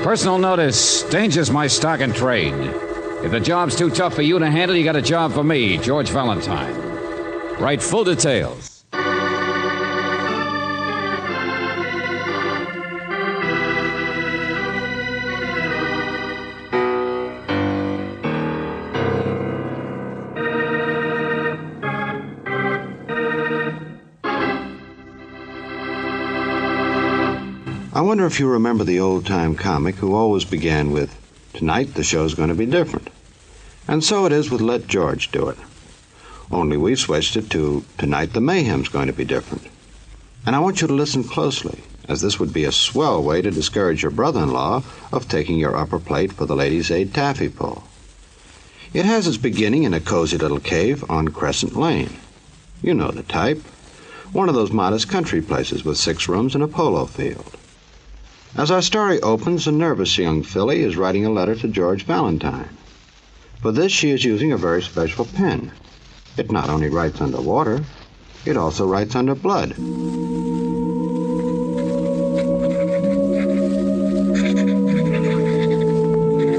Personal notice. Danger's my stock and trade. If the job's too tough for you to handle, you got a job for me, George Valentine. Write full details. I wonder if you remember the old-time comic who always began with, "Tonight the show's going to be different." And so it is with Let George Do It. Only we've switched it to, "Tonight the Mayhem's going to be different." And I want you to listen closely, as this would be a swell way to discourage your brother-in-law of taking your upper plate for the Ladies' Aid taffy pull. It has its beginning in a cozy little cave on Crescent Lane. You know the type. One of those modest country places with 6 rooms and a polo field. As our story opens, a nervous young filly is writing a letter to George Valentine. For this, she is using a very special pen. It not only writes underwater, it also writes under blood.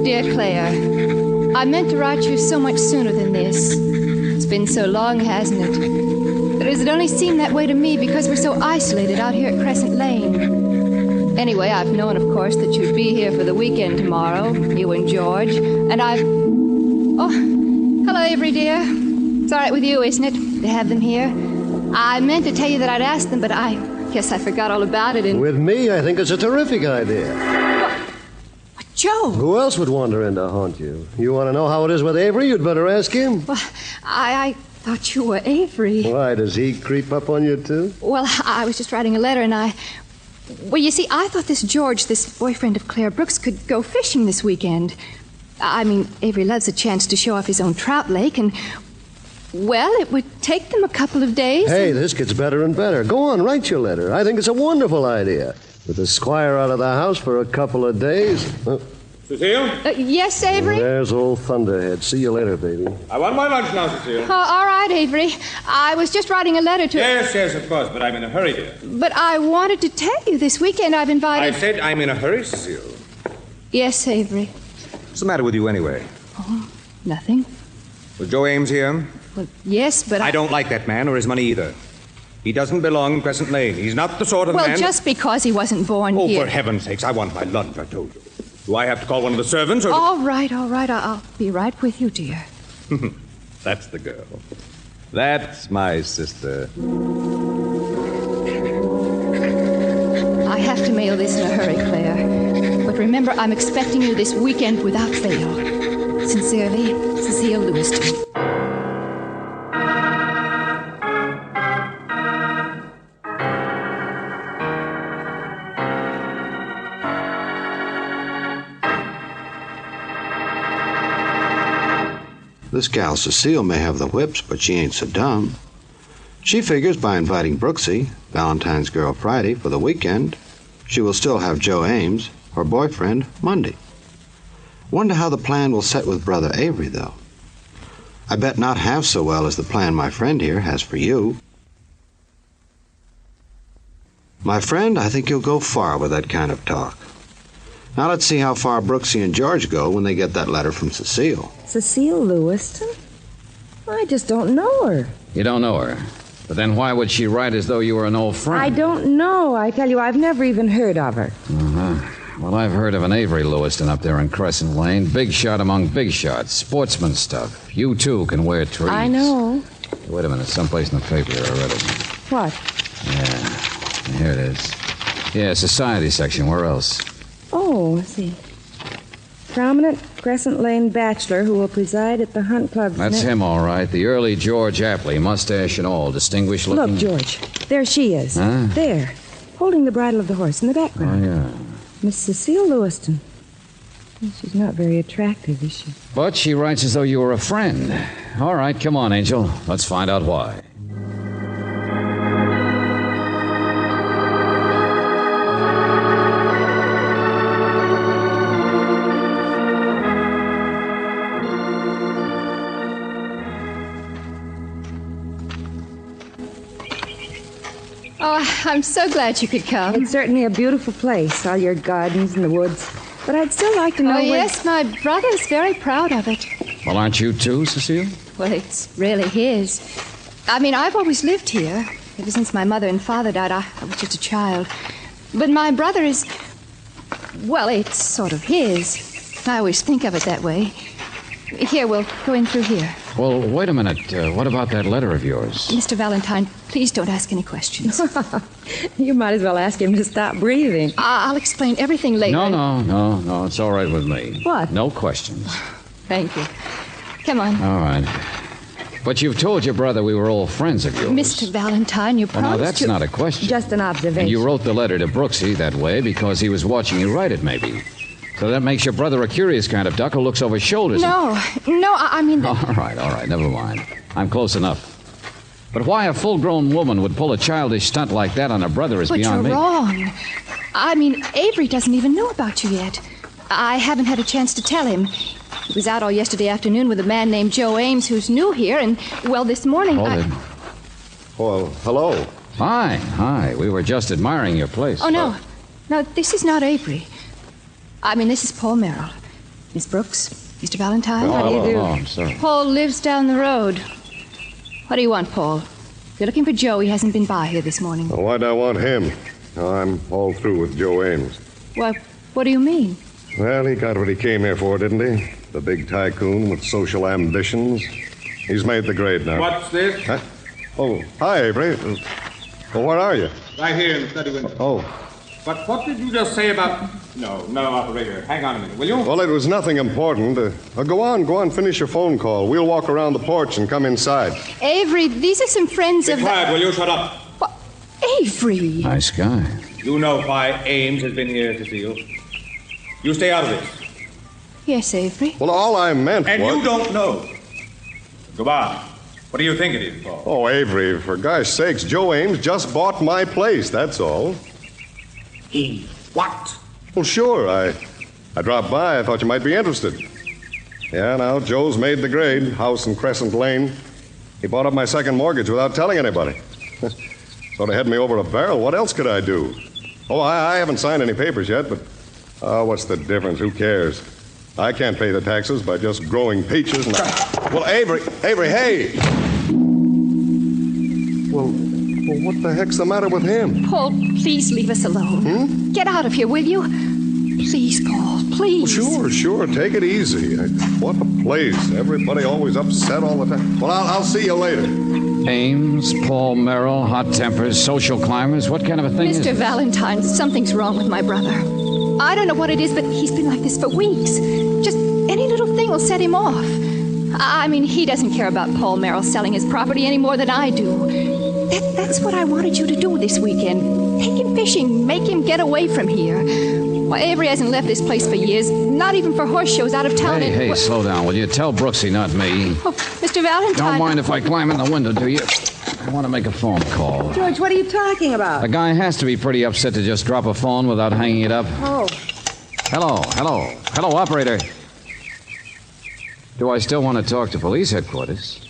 Dear Claire, I meant to write you so much sooner than this. It's been so long, hasn't it? But does it only seem that way to me because we're so isolated out here at Crescent Lane? Anyway, I've known, of course, that you'd be here for the weekend tomorrow, you and George, and I've... Oh, hello, Avery, dear. It's all right with you, isn't it, to have them here? I meant to tell you that I'd asked them, but I guess I forgot all about it and... With me, I think it's a terrific idea. But Joe! Who else would wander in to haunt you? You want to know how it is with Avery? You'd better ask him. Well, I thought you were Avery. Why, does he creep up on you, too? Well, I was just writing a letter, and Well, you see, I thought this George, this boyfriend of Claire Brooks, could go fishing this weekend. I mean, Avery loves a chance to show off his own trout lake, and, well, it would take them a couple of days. Hey, this gets better and better. Go on, write your letter. I think it's a wonderful idea. With the squire out of the house for a couple of days. Cecile? Yes, Avery? There's old Thunderhead. See you later, baby. I want my lunch now, Cecile. All right, Avery. I was just writing a letter to... Yes, of course, but I'm in a hurry, dear. But I wanted to tell you this weekend I've invited... I said I'm in a hurry, Cecile. Yes, Avery. What's the matter with you, anyway? Oh, nothing. Was Joe Ames here? Well, yes, but I don't like that man or his money either. He doesn't belong in Crescent Lane. He's not the sort of man... Well, just because he wasn't born here... here... Oh, for heaven's sakes, I want my lunch, I told you. Do I have to call one of the servants, or... All right. I'll be right with you, dear. That's the girl. That's my sister. I have to mail this in a hurry, Claire. But remember, I'm expecting you this weekend without fail. Sincerely, Cecile Lewiston. This gal Cecile may have the whips, but she ain't so dumb. She figures by inviting Brooksy, Valentine's girl Friday, for the weekend, she will still have Joe Ames, her boyfriend, Monday. Wonder how the plan will set with Brother Avery, though. I bet not half so well as the plan my friend here has for you. My friend, I think you'll go far with that kind of talk. Now let's see how far Brooksy and George go when they get that letter from Cecile. Cecile Lewiston? I just don't know her. You don't know her. But then why would she write as though you were an old friend? I don't know. I tell you, I've never even heard of her. Uh-huh. Well, I've heard of an Avery Lewiston up there in Crescent Lane. Big shot among big shots. Sportsman stuff. You, too, can wear trees. I know. Wait a minute. Someplace in the paper here, I read it. What? Yeah. Here it is. Yeah, society section. Where else? Oh, let's see. Prominent Crescent Lane bachelor who will preside at the Hunt Club. That's him, all right. The early George Apley, mustache and all, distinguished looking. Look, George. There she is. Huh? There. Holding the bridle of the horse in the background. Oh, yeah. Miss Cecile Lewiston. Well, she's not very attractive, is she? But she writes as though you were a friend. All right, come on, Angel. Let's find out why. Oh, I'm so glad you could come. It's certainly a beautiful place, all your gardens and the woods. But I'd still like to know Oh, where... yes, my brother's very proud of it. Well, aren't you too, Cecile? Well, it's really his. I mean, I've always lived here. Ever since my mother and father died, I was just a child. But my brother is... Well, it's sort of his. I always think of it that way. Here, we'll go in through here. Well, wait a minute. What about that letter of yours? Mr. Valentine, please don't ask any questions. You might as well ask him to stop breathing. I'll explain everything later. No. It's all right with me. What? No questions. Thank you. Come on. All right. But you've told your brother we were all friends of yours. Mr. Valentine, you Well, promised now, that's to... not a question. Just an observation. And you wrote the letter to Brooksy that way because he was watching you write it, maybe. So that makes your brother a curious kind of duck who looks over his shoulders. No, I mean... All right, never mind. I'm close enough. But why a full-grown woman would pull a childish stunt like that on her brother is But beyond you're me. wrong. I mean, Avery doesn't even know about you yet. I haven't had a chance to tell him. He was out all yesterday afternoon with a man named Joe Ames who's new here, and, well, this morning Hold it. Well, hello. Hi. We were just admiring your place. Oh, no. No, this is not Avery. I mean, this is Paul Merrill. Miss Brooks, Mr. Valentine. Oh, How do you do? I'm sorry. Paul lives down the road. What do you want, Paul? If you're looking for Joe, he hasn't been by here this morning. Well, why'd I want him? I'm all through with Joe Ames. What do you mean? Well, he got what he came here for, didn't he? The big tycoon with social ambitions. He's made the grade now. What's this? Huh? Oh, hi, Avery. Well, where are you? Right here in the study window. Oh, But what did you just say about... No, operator. Hang on a minute, will you? well, it was nothing important. Go on, finish your phone call. We'll walk around the porch and come inside. Avery, these are some friends Be of... quiet, will you? Shut up. What? Avery! Nice guy. You know why Ames has been here, Cecile. You stay out of this. Yes, Avery. Well, all I meant And was... you don't know. Go on. What do you think it is, Paul? Oh, Avery, for gosh sakes, Joe Ames just bought my place, that's all. He what? Well, sure. I dropped by. I thought you might be interested. Yeah, now, Joe's made the grade. House in Crescent Lane. He bought up my second mortgage without telling anybody. Sort of had me over a barrel. What else could I do? Oh, I haven't signed any papers yet, but... what's the difference? Who cares? I can't pay the taxes by just growing peaches and... Well, Avery, hey! Well, what the heck's the matter with him? Paul, please leave us alone. Get out of here, will you? Please, Paul, please. Well, sure. Take it easy. What a place. Everybody always upset all the time. Well, I'll see you later. Ames, Paul Merrill, hot tempers, social climbers. What kind of a thing is Mr. this? Valentine, something's wrong with my brother. I don't know what it is, but he's been like this for weeks. Just any little thing will set him off. I mean, he doesn't care about Paul Merrill selling his property any more than I do. That's what I wanted you to do this weekend. Take him fishing, make him get away from here. Why, Avery hasn't left this place for years, not even for horse shows out of town. Hey, slow down, will you? Tell Brooksy, not me. Oh, Mr. Valentine. Don't mind if I climb in the window, do you? I want to make a phone call. George, what are you talking about? A guy has to be pretty upset to just drop a phone without hanging it up. Oh, Hello, operator. Do I still want to talk to police headquarters?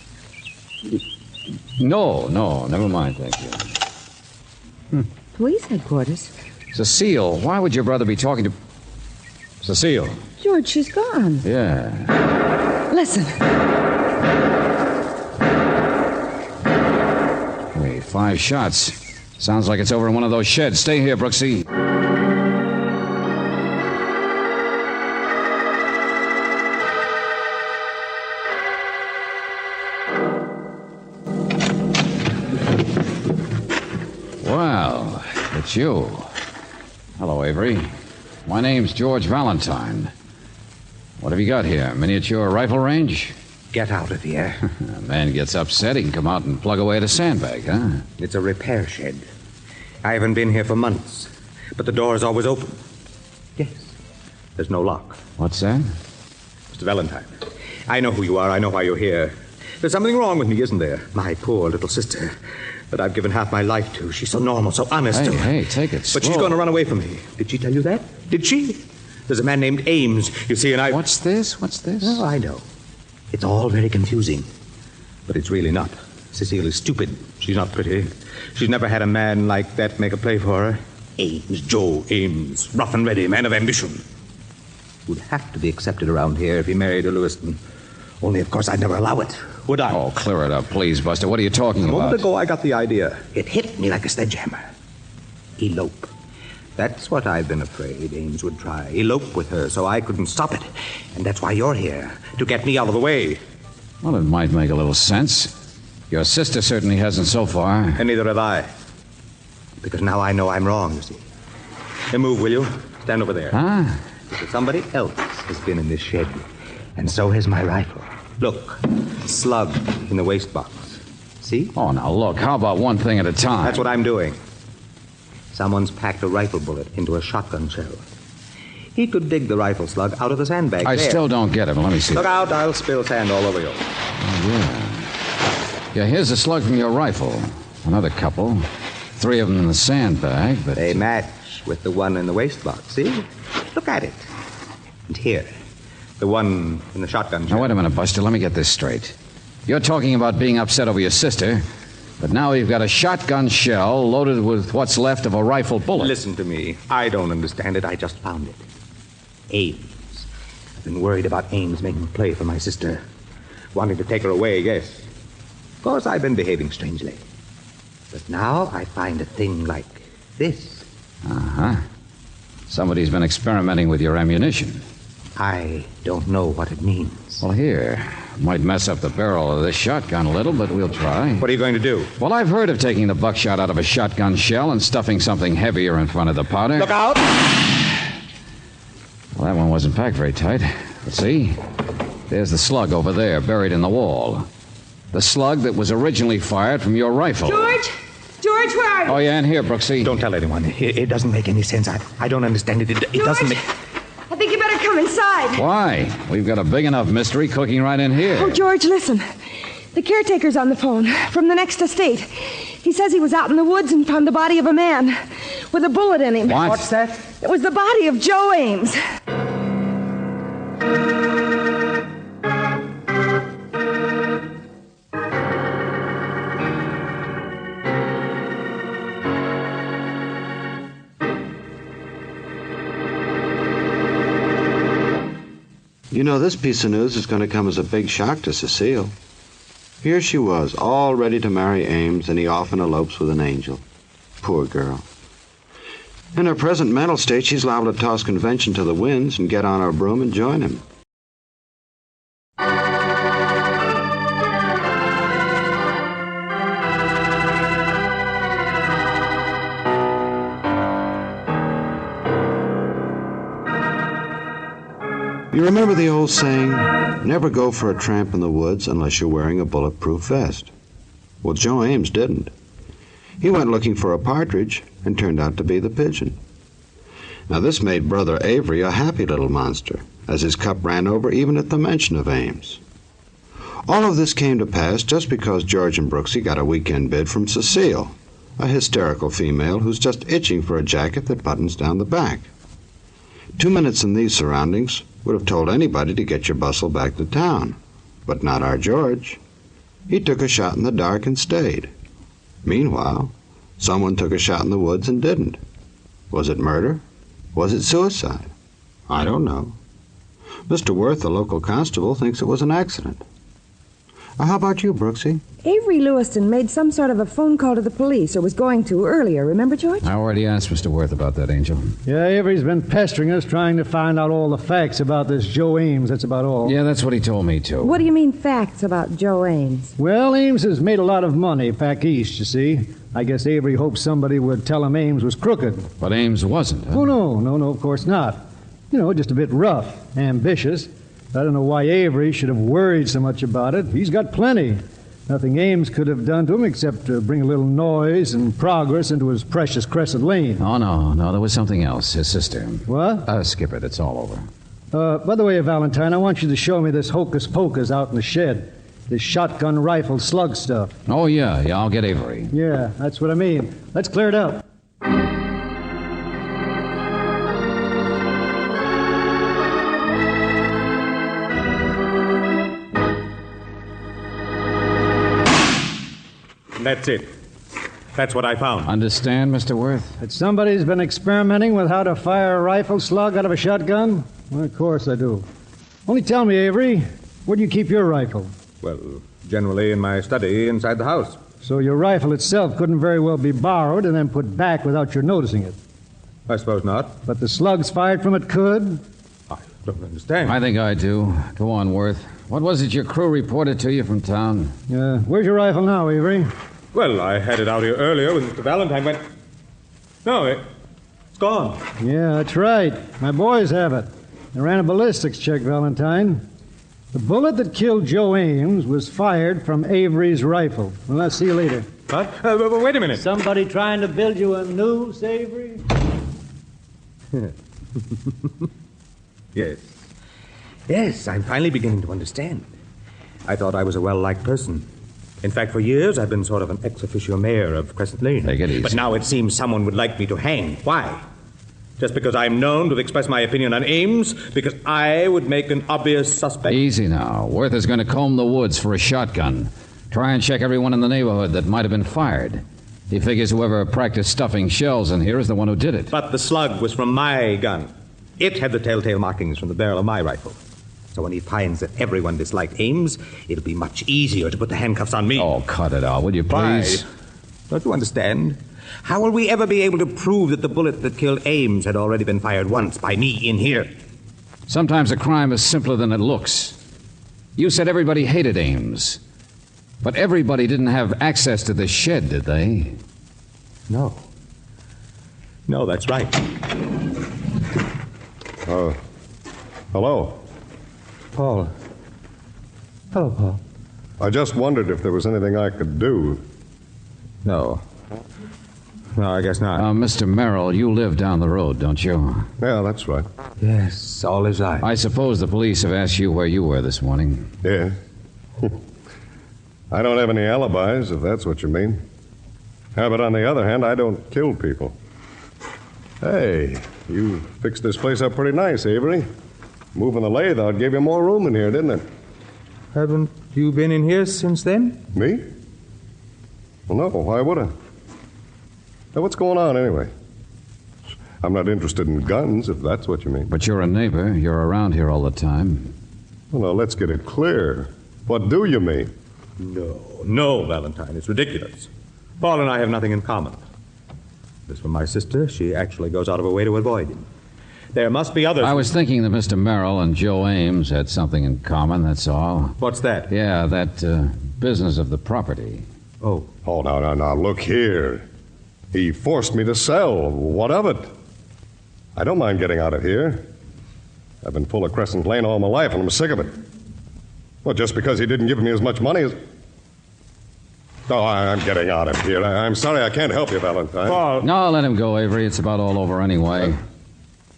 No, never mind, thank you. police headquarters. Cecile, why would your brother be talking to... Cecile? George, she's gone. Yeah. Listen. Hey, 5 shots. Sounds like it's over in one of those sheds. Stay here, Brooksy. Well, it's you. Hello, Avery. My name's George Valentine. What have you got here? Miniature rifle range? Get out of here. A man gets upset, he can come out and plug away at a sandbag, huh? It's a repair shed. I haven't been here for months, but the door is always open. Yes. There's no lock. What's that? Mr. Valentine, I know who you are. I know why you're here. There's something wrong with me, isn't there? My poor little sister that I've given half my life to. She's so normal, so honest. Hey, take it slow. But she's going to run away from me. Did she tell you that? Did she? There's a man named Ames, you see, and I... What's this? Oh, I know. It's all very confusing. But it's really not. Cecile is stupid. She's not pretty. She's never had a man like that make a play for her. Ames, Joe Ames. Rough and ready, man of ambition. would have to be accepted around here if he married a Lewiston. Only, of course, I'd never allow it, would I? Oh, clear it up, please, Buster. What are you talking A about? moment ago, I got the idea. It hit me like a sledgehammer. Elope. That's what I've been afraid Ames would try. Elope with her, so I couldn't stop it. And that's why you're here, to get me out of the way. Well, it might make a little sense. Your sister certainly hasn't so far. And neither have I. Because now I know I'm wrong, you see. Then move, will you? Stand over there. Ah, Because somebody else has been in this shed. And so has my rifle. Look, slug in the waste box. See? oh, now look, how about one thing at a time? That's what I'm doing. Someone's packed a rifle bullet into a shotgun shell. He could dig the rifle slug out of the sandbag. I there. still don't get it. Let me see. Look out, I'll spill sand all over you. Yeah, here's a slug from your rifle. Another couple. 3 of them in the sandbag, but... They match with the one in the waste box, see? Look at it. And here, the one in the shotgun shell. Now, wait a minute, Buster. Let me get this straight. You're talking about being upset over your sister, but now you've got a shotgun shell loaded with what's left of a rifle bullet. Listen to me. I don't understand it. I just found it. Ames. I've been worried about Ames making play for my sister. Wanting to take her away, yes. Of course, I've been behaving strangely. But now I find a thing like this. Uh-huh. Somebody's been experimenting with your ammunition. I don't know what it means. Well, here. Might mess up the barrel of this shotgun a little, but we'll try. What are you going to do? Well, I've heard of taking the buckshot out of a shotgun shell and stuffing something heavier in front of the powder. Look out! Well, that one wasn't packed very tight. But see? There's the slug over there, buried in the wall. The slug that was originally fired from your rifle. George? George, where are you? Oh, yeah, and here, Brooksy. Don't tell anyone. It doesn't make any sense. I don't understand it. It doesn't make... I think you better come inside. Why? We've got a big enough mystery cooking right in here. Oh, George, listen. The caretaker's on the phone from the next estate. He says he was out in the woods and found the body of a man with a bullet in him. What? What's that? It was the body of Joe Ames. You know, this piece of news is going to come as a big shock to Cecile. Here she was, all ready to marry Ames, and he often elopes with an angel. Poor girl. In her present mental state, she's liable to toss convention to the winds and get on her broom and join him. You remember the old saying, never go for a tramp in the woods unless you're wearing a bulletproof vest. Well, Joe Ames didn't. He went looking for a partridge and turned out to be the pigeon. Now, this made Brother Avery a happy little monster, as his cup ran over even at the mention of Ames. All of this came to pass just because George and Brooksy got a weekend bid from Cecile, a hysterical female who's just itching for a jacket that buttons down the back. 2 minutes in these surroundings would have told anybody to get your bustle back to town. But not our George. He took a shot in the dark and stayed. Meanwhile, someone took a shot in the woods and didn't. Was it murder? Was it suicide? I don't know. Mr. Worth, the local constable, thinks it was an accident. How about you, Brooksy? Avery Lewiston made some sort of a phone call to the police, or was going to earlier. Remember, George? I already asked Mr. Worth about that, Angel. Yeah, Avery's been pestering us, trying to find out all the facts about this Joe Ames. That's about all. Yeah, that's what he told me, too. What do you mean facts about Joe Ames? Well, Ames has made a lot of money back east, you see. I guess Avery hoped somebody would tell him Ames was crooked. But Ames wasn't, huh? Oh, no, of course not. You know, just a bit rough, ambitious. I don't know why Avery should have worried so much about it. He's got plenty. Nothing Ames could have done to him except bring a little noise and progress into his precious Crescent Lane. Oh, no, there was something else. His sister. What? Skip it. It's all over. By the way, Valentine, I want you to show me this hocus pocus out in the shed. This shotgun rifle slug stuff. Oh, yeah, I'll get Avery. Yeah, that's what I mean. Let's clear it up. That's it. That's what I found. Understand, Mr. Worth? That somebody's been experimenting with how to fire a rifle slug out of a shotgun? Well, of course I do. Only tell me, Avery, where do you keep your rifle? Well, generally in my study inside the house. So your rifle itself couldn't very well be borrowed and then put back without your noticing it. I suppose not. But the slugs fired from it could? I don't understand. I think I do. Go on, Worth. What was it your crew reported to you from town? Where's your rifle now, Avery? Well, I had it out here earlier when Mr. Valentine went... No, it's gone. Yeah, that's right. My boys have it. They ran a ballistics check, Valentine. The bullet that killed Joe Ames was fired from Avery's rifle. Well, I'll see you later. What? Wait a minute. Somebody trying to build you a noose, Avery? Yes. Yes, I'm finally beginning to understand. I thought I was a well-liked person. In fact, for years, I've been sort of an ex officio mayor of Crescent Lane. Take it easy. But now it seems someone would like me to hang. Why? Just because I'm known to express my opinion on Ames? Because I would make an obvious suspect? Easy now. Worth is going to comb the woods for a shotgun. Try and check everyone in the neighborhood that might have been fired. He figures whoever practiced stuffing shells in here is the one who did it. But the slug was from my gun. It had the telltale markings from the barrel of my rifle. So when he finds that everyone disliked Ames, it'll be much easier to put the handcuffs on me. Oh, cut it out, would you please? Why? Don't you understand? How will we ever be able to prove that the bullet that killed Ames had already been fired once by me in here? Sometimes a crime is simpler than it looks. You said everybody hated Ames. But everybody didn't have access to the shed, did they? No. No, that's right. Hello. Paul. Hello, Paul. I just wondered if there was anything I could do. No. No, I guess not. Mr. Merrill, you live down the road, don't you? Yeah, that's right. Yes, all is right. I suppose the police have asked you where you were this morning. Yeah. I don't have any alibis, if that's what you mean. Yeah, but on the other hand, I don't kill people. Hey, you fixed this place up pretty nice, Avery. Moving the lathe out gave you more room in here, didn't it? Haven't you been in here since then? Me? Well, no, why would I? Now, what's going on anyway? I'm not interested in guns, if that's what you mean. But you're a neighbor. You're around here all the time. Well, now, let's get it clear. What do you mean? No, Valentine. It's ridiculous. Paul and I have nothing in common. As for my sister, she actually goes out of her way to avoid him. There must be others. I was thinking that Mr. Merrill and Joe Ames had something in common, that's all. What's that? Yeah, that business of the property. Oh. Oh, now, look here. He forced me to sell. What of it? I don't mind getting out of here. I've been full of Crescent Lane all my life, and I'm sick of it. Well, just because he didn't give me as much money as... Oh, I'm getting out of here. I'm sorry I can't help you, Valentine. Paul. No, let him go, Avery. It's about all over anyway.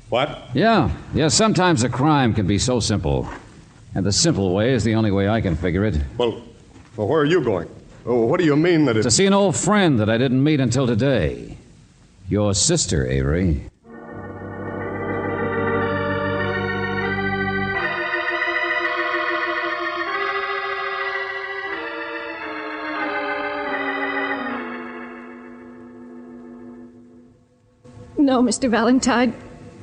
What? Yeah, sometimes a crime can be so simple. And the simple way is the only way I can figure it. Well, where are you going? Oh, what do you mean that To see an old friend that I didn't meet until today. Your sister, Avery. No, Mr. Valentine.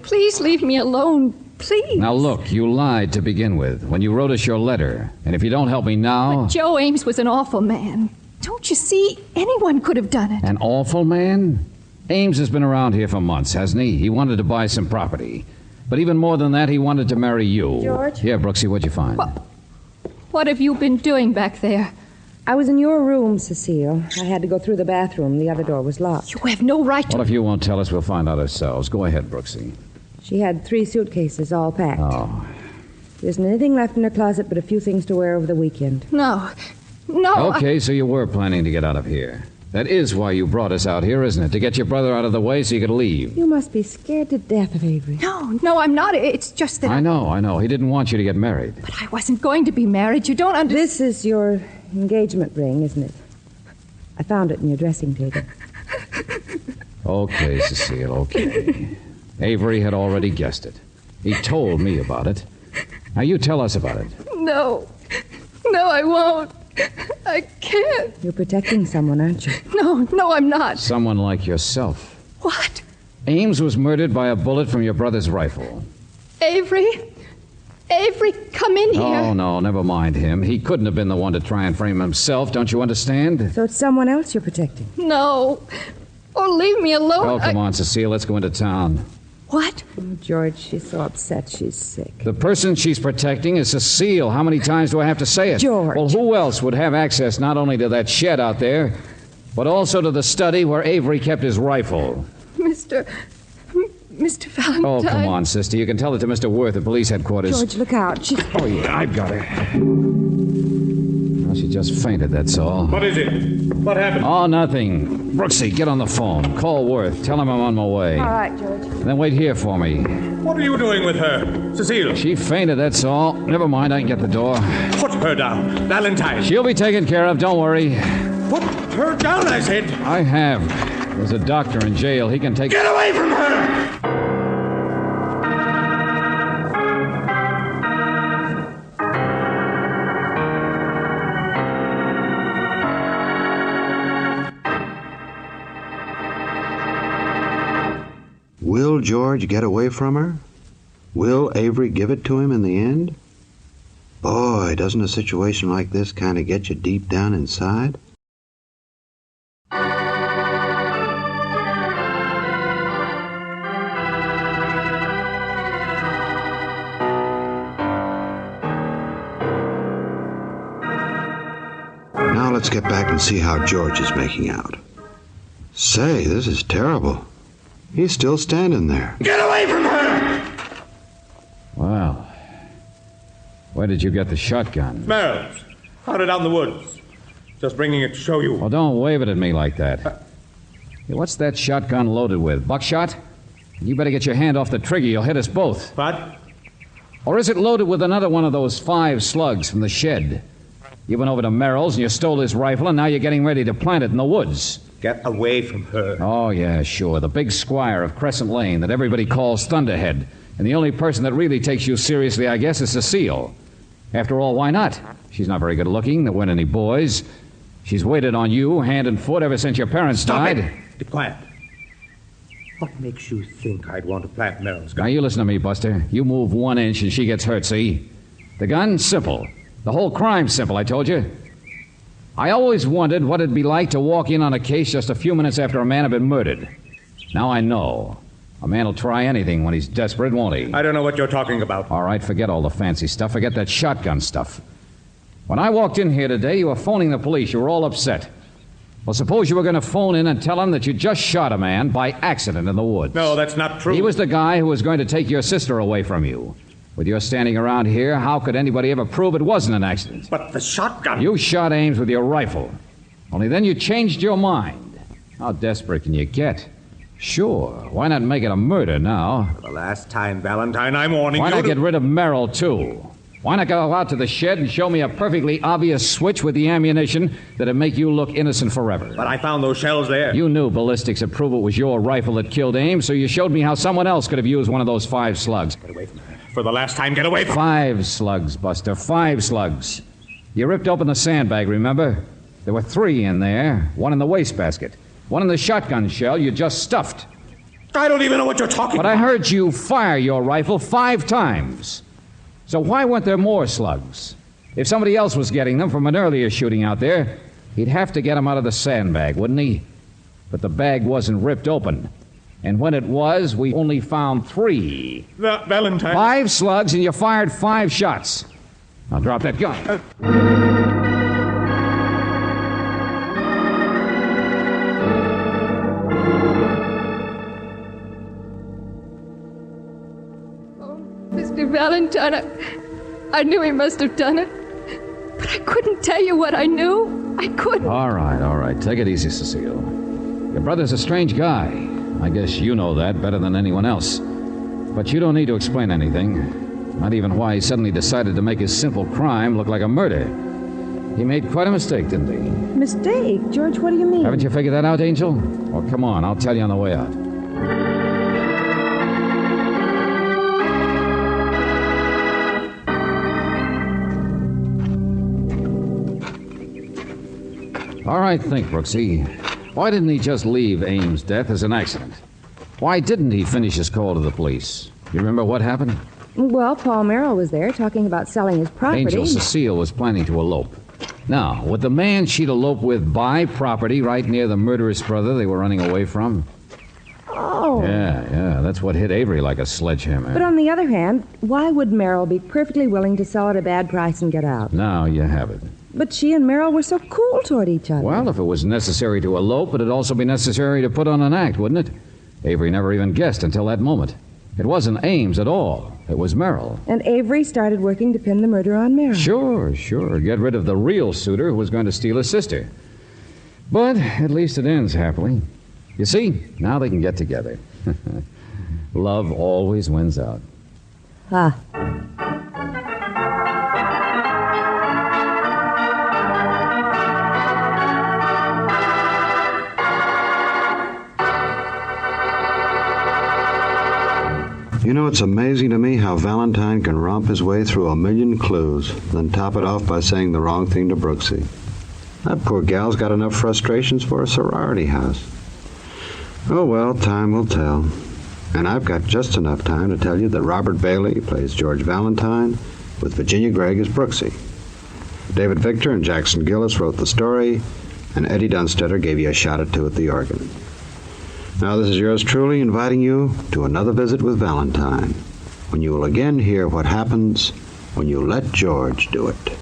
Please leave me alone. Please. Now look, you lied to begin with when you wrote us your letter. And if you don't help me now... But Joe Ames was an awful man. Don't you see? Anyone could have done it. An awful man? Ames has been around here for months, hasn't he? He wanted to buy some property. But even more than that, he wanted to marry you. George? Yeah, Brooksy, what'd you find? What have you been doing back there? I was in your room, Cecile. I had to go through the bathroom. The other door was locked. You have no right to... Well, if you won't tell us, we'll find out ourselves. Go ahead, Brooksy. She had 3 suitcases, all packed. Oh. There isn't anything left in her closet but a few things to wear over the weekend. No. Okay, so you were planning to get out of here. That is why you brought us out here, isn't it? To get your brother out of the way so you could leave. You must be scared to death of Avery. No, I'm not. It's just that... I know. He didn't want you to get married. But I wasn't going to be married. You don't understand. This is your engagement ring, isn't it? I found it in your dressing table. Okay, Cecile, okay. Avery had already guessed it. He told me about it. Now you tell us about it. No, I won't. I can't. You're protecting someone, aren't you? No, I'm not. Someone like yourself. What? Ames was murdered by a bullet from your brother's rifle. Avery? Avery, come in here. Oh, no, never mind him. He couldn't have been the one to try and frame himself, don't you understand? So it's someone else you're protecting. No. Oh, leave me alone. Oh, come on, Cecile, let's go into town. What? Oh, George, she's so upset she's sick. The person she's protecting is Cecile. How many times do I have to say it? George. Well, who else would have access not only to that shed out there, but also to the study where Avery kept his rifle? Mr. Valentine. Oh, come on, sister. You can tell it to Mr. Worth at police headquarters. George, look out. She's... Oh, yeah, I've got her. Well, she just fainted, that's all. What is it? What happened? Oh, nothing. Brooksy, get on the phone. Call Worth. Tell him I'm on my way. All right, George. Then wait here for me. What are you doing with her? Cecile. She fainted, that's all. Never mind, I can get the door. Put her down. Valentine. She'll be taken care of, don't worry. Put her down, I said. I have. There's a doctor in jail. He can take... Get away from her! Will George get away from her? Will Avery give it to him in the end? Boy, doesn't a situation like this kind of get you deep down inside? Now let's get back and see how George is making out. Say, this is terrible. He's still standing there. Get away from her! Well, where did you get the shotgun? Smells. Found it out in the woods. Just bringing it to show you. Well, don't wave it at me like that. Hey, what's that shotgun loaded with? Buckshot? You better get your hand off the trigger. You'll hit us both. What? Or is it loaded with another one of those 5 slugs from the shed? You went over to Merrill's and you stole his rifle, and now you're getting ready to plant it in the woods. Get away from her. Oh, yeah, sure. The big squire of Crescent Lane that everybody calls Thunderhead. And the only person that really takes you seriously, I guess, is Cecile. After all, why not? She's not very good looking. There weren't any boys. She's waited on you, hand and foot, ever since your parents died. Stop it. Be quiet. What makes you think I'd want to plant Merrill's Now, gun? you listen to me, Buster. You move 1 inch and she gets hurt, see? The gun, simple. The whole crime's simple, I told you. I always wondered what it'd be like to walk in on a case just a few minutes after a man had been murdered. Now I know. A man will try anything when he's desperate, won't he? I don't know what you're talking about. All right, forget all the fancy stuff. Forget that shotgun stuff. When I walked in here today, you were phoning the police. You were all upset. Well, suppose you were going to phone in and tell them that you just shot a man by accident in the woods. No, that's not true. He was the guy who was going to take your sister away from you. With your standing around here, how could anybody ever prove it wasn't an accident? But the shotgun... You shot Ames with your rifle. Only then you changed your mind. How desperate can you get? Sure, why not make it a murder now? For the last time, Valentine, I'm warning Why you not to... get rid of Merrill, too? Why not go out to the shed and show me a perfectly obvious switch with the ammunition that'd make you look innocent forever? But I found those shells there. You knew ballistics would prove it was your rifle that killed Ames, so you showed me how someone else could have used one of those 5 slugs. Get away from her. For the last time, get away from her. 5 slugs, Buster, 5 slugs. You ripped open the sandbag, remember? There were 3 in there, 1 in the wastebasket, 1 in the shotgun shell you just stuffed. I don't even know what you're talking But about. I heard you fire your rifle 5 times. So why weren't there more slugs? If somebody else was getting them from an earlier shooting out there, he'd have to get them out of the sandbag, wouldn't he? But the bag wasn't ripped open. And when it was, we only found 3. Valentine... 5 slugs, and you fired 5 shots. Now drop that gun. Mr. Valentine, I knew he must have done it. But I couldn't tell you what I knew. I couldn't. All right. Take it easy, Cecile. Your brother's a strange guy. I guess you know that better than anyone else. But you don't need to explain anything. Not even why he suddenly decided to make his simple crime look like a murder. He made quite a mistake, didn't he? Mistake? George, what do you mean? Haven't you figured that out, Angel? Well, come on. I'll tell you on the way out. All right, think, Brooksy. Why didn't he just leave Ames' death as an accident? Why didn't he finish his call to the police? You remember what happened? Well, Paul Merrill was there talking about selling his property. Angel Cecile was planning to elope. Now, would the man she'd elope with buy property right near the murderous brother they were running away from? Oh. Yeah, that's what hit Avery like a sledgehammer. But on the other hand, why would Merrill be perfectly willing to sell at a bad price and get out? Now you have it. But she and Merrill were so cool toward each other. Well, if it was necessary to elope, it'd also be necessary to put on an act, wouldn't it? Avery never even guessed until that moment. It wasn't Ames at all. It was Merrill. And Avery started working to pin the murder on Merrill. Sure. Get rid of the real suitor who was going to steal his sister. But at least it ends happily. You see, now they can get together. Love always wins out. Ah. You know, it's amazing to me how Valentine can romp his way through a million clues, then top it off by saying the wrong thing to Brooksy. That poor gal's got enough frustrations for a sorority house. Oh, well, time will tell. And I've got just enough time to tell you that Robert Bailey plays George Valentine with Virginia Gregg as Brooksy. David Victor and Jackson Gillis wrote the story, and Eddie Dunstetter gave you a shot at two at the organ. Now, this is yours truly inviting you to another visit with Valentine, when you will again hear what happens when you let George do it.